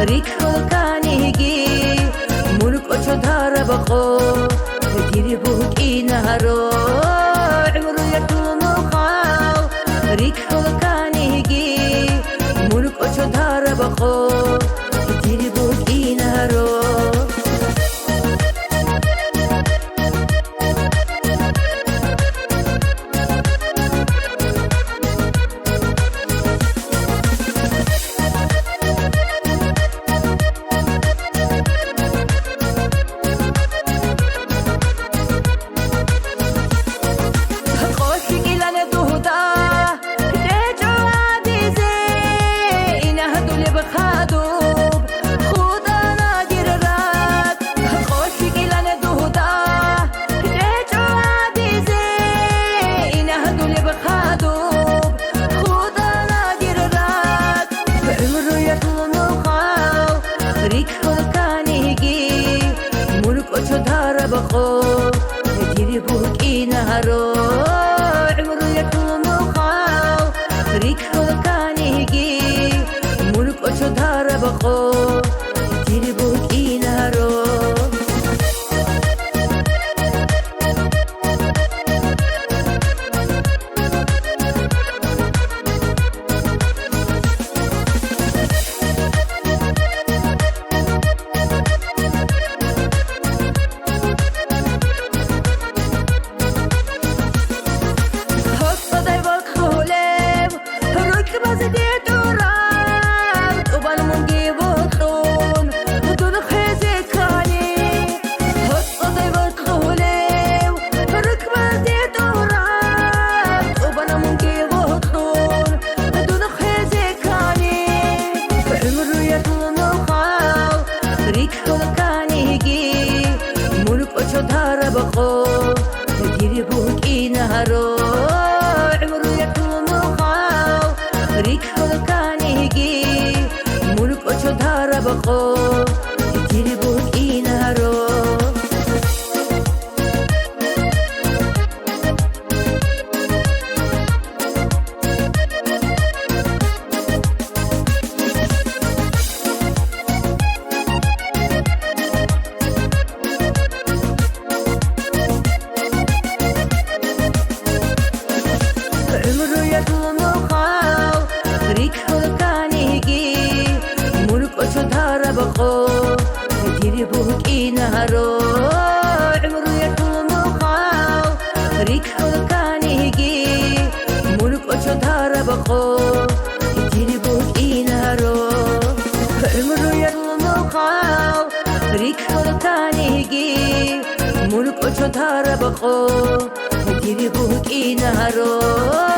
ریکل کانیگی ملک چدار بخو گیری بوکی نهرو عمرو یکلو خاو ریکل کانیگی ملک چدار بخو گیری بوکی نهرو بخو گیری بوکی نهرو عمرو یکلو خاو ریکل کانیگی ملک چدار بخو گیری بوکی نهرو چدار بخو گیری بوکی نهرو عمرو یکلو خاو ریکل کانیگی ملک چدار بخو گیری بوکی نهرو بخو گیری بوکی نهرو عمرو یکلو خاو ریکل کانیگی ملک چدار بخو گیری بوکی نهرو عمرو یکلو خاو ریکل کانیگی ملک چدار بخو گیری بوکی نهرو